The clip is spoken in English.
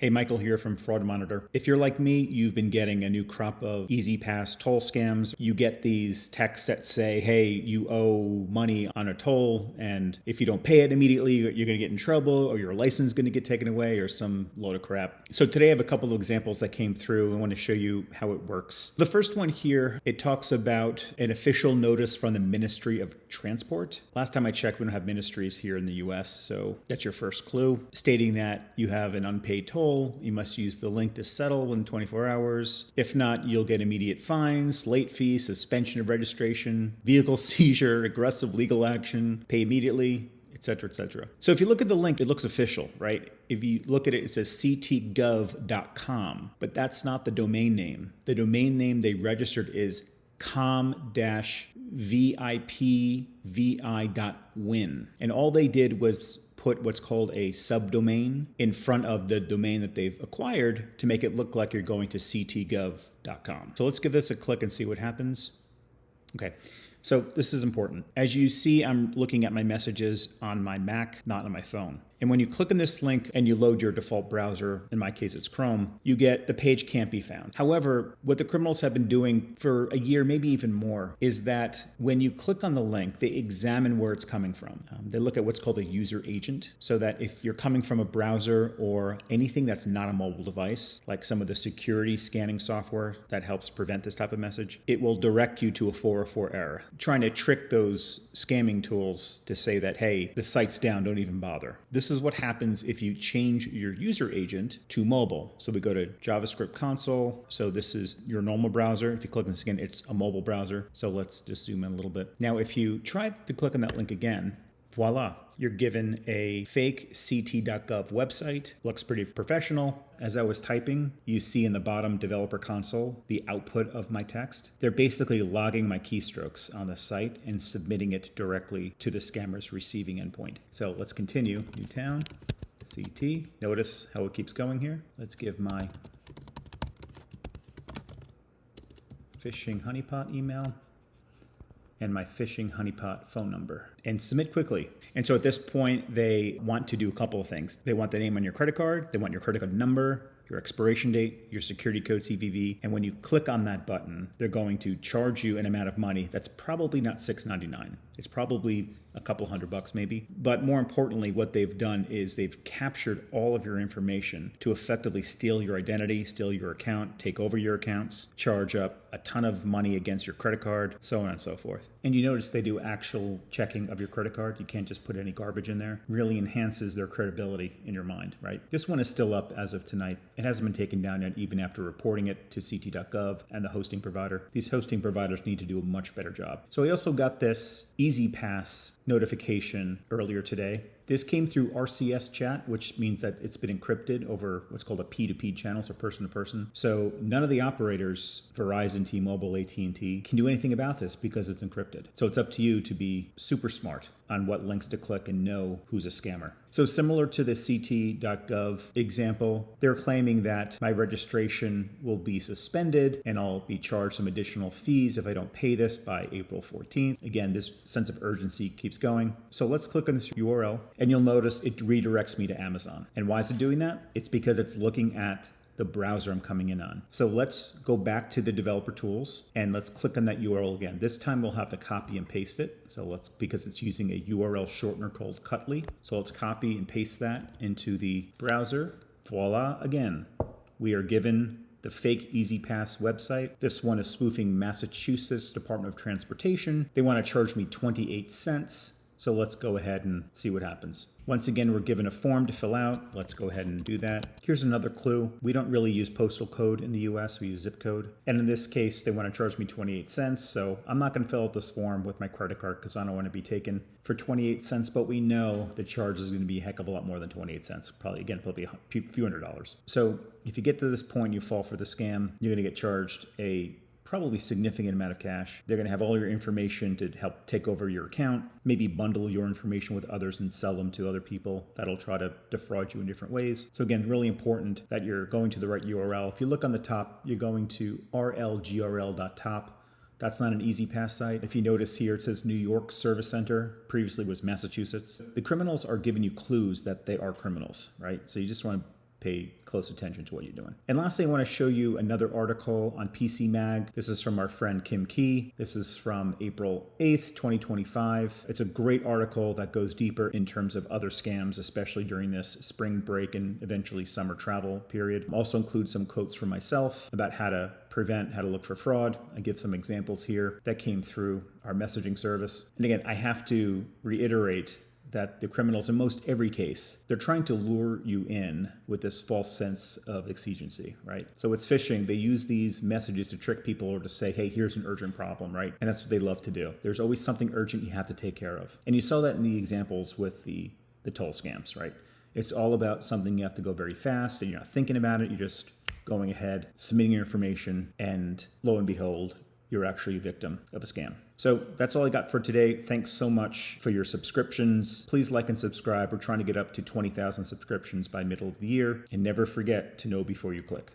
Hey, Michael here from Fraud Monitor. If you're like me, you've been getting a new crop of EZPass toll scams. You get these texts that say, hey, you owe money on a toll, and if you don't pay it immediately, you're going to get in trouble, or your license is going to get taken away, or some load of crap. So today I have a couple of examples that came through. I want to show you how it works. The first one here, it talks about an official notice from the Ministry of Transport. Last time I checked, we don't have ministries here in the US, so that's your first clue, stating that you have an unpaid toll. You must use the link to settle within 24 hours. If not, you'll get immediate fines, late fees, suspension of registration, vehicle seizure, aggressive legal action, pay immediately, etc., etc. So if you look at the link, it looks official, right? If you look at it, it says ctgov.com, but that's not the domain name. The domain name they registered is com-vipvi.win. And all they did was put what's called a subdomain in front of the domain that they've acquired to make it look like you're going to ctgov.com. So let's give this a click and see what happens. Okay. So this is important. As you see, I'm looking at my messages on my Mac, not on my phone. And when you click on this link and you load your default browser, in my case it's Chrome, you get the page can't be found. However, what the criminals have been doing for a year, maybe even more, is that when you click on the link, they examine where it's coming from. They look at what's called a user agent, so that if you're coming from a browser or anything that's not a mobile device, like some of the security scanning software that helps prevent this type of message, it will direct you to a 404 error, trying to trick those scamming tools to say that, hey, the site's down, don't even bother. This is what happens if you change your user agent to mobile. So we go to JavaScript console. So this is your normal browser. If you click on this again, it's a mobile browser. So let's just zoom in a little bit. Now, if you try to click on that link again, voila, you're given a fake ct.gov website. Looks pretty professional. As I was typing, you see in the bottom developer console the output of my text. They're basically logging my keystrokes on the site and submitting it directly to the scammer's receiving endpoint. So let's continue. Newtown, CT. Notice how it keeps going here. Let's give my phishing honeypot email and my phishing honeypot phone number, and submit quickly. And so at this point, they want to do a couple of things. They want the name on your credit card, they want your credit card number, your expiration date, your security code CVV, and when you click on that button, they're going to charge you an amount of money that's probably not $6.99. It's probably a couple $100 maybe. But more importantly, what they've done is they've captured all of your information to effectively steal your identity, steal your account, take over your accounts, charge up a ton of money against your credit card, so on and so forth. And you notice they do actual checking of your credit card. You can't just put any garbage in there. Really enhances their credibility in your mind, right? This one is still up as of tonight. It hasn't been taken down yet, even after reporting it to ct.gov and the hosting provider. These hosting providers need to do a much better job. So I also got this EZPass notification earlier today. This came through RCS chat, which means that it's been encrypted over what's called a P2P channel, so person to person. So none of the operators, Verizon, T-Mobile, AT&T, can do anything about this because it's encrypted. So it's up to you to be super smart on what links to click and know who's a scammer. So similar to the ct.gov example, they're claiming that my registration will be suspended and I'll be charged some additional fees if I don't pay this by April 14th. Again, this sense of urgency keeps going. So let's click on this URL and you'll notice it redirects me to Amazon. And why is it doing that? It's because it's looking at the browser I'm coming in on. So let's go back to the developer tools and let's click on that URL again. This time we'll have to copy and paste it. So because it's using a URL shortener called Cutly. So let's copy and paste that into the browser. Voila, again, we are given the fake EZPass website. This one is spoofing Massachusetts Department of Transportation. They want to charge me 28 cents. So let's go ahead and see what happens. Once again, we're given a form to fill out. Let's go ahead and do that. Here's another clue. We don't really use postal code in the US, we use zip code. And in this case, they want to charge me 28 cents. So I'm not going to fill out this form with my credit card because I don't want to be taken for 28 cents, but we know the charge is going to be a heck of a lot more than 28 cents. Probably a few $100. So if you get to this point, you fall for the scam, you're going to get charged a probably significant amount of cash. They're going to have all your information to help take over your account, maybe bundle your information with others and sell them to other people that'll try to defraud you in different ways. So again, really important that you're going to the right URL. If you look on the top, you're going to rlgrl.top. That's not an EZPass site. If you notice here, it says New York Service Center. Previously was Massachusetts. The criminals are giving you clues that they are criminals, right? So you just want to pay close attention to what you're doing. And lastly, I want to show you another article on PC Mag. This is from our friend Kim Key. This is from April 8th, 2025. It's a great article that goes deeper in terms of other scams, especially during this spring break and eventually summer travel period. Also includes some quotes from myself about how to prevent, how to look for fraud. I give some examples here that came through our messaging service. And again, I have to reiterate that the criminals, in most every case, they're trying to lure you in with this false sense of exigency, right? So it's phishing. They use these messages to trick people or to say, hey, here's an urgent problem, right? And that's what they love to do. There's always something urgent you have to take care of. And you saw that in the examples with the toll scams, right? It's all about something you have to go very fast and you're not thinking about it. You're just going ahead, submitting your information, and lo and behold, you're actually a victim of a scam. So that's all I got for today. Thanks so much for your subscriptions. Please like and subscribe. We're trying to get up to 20,000 subscriptions by middle of the year. And never forget to know before you click.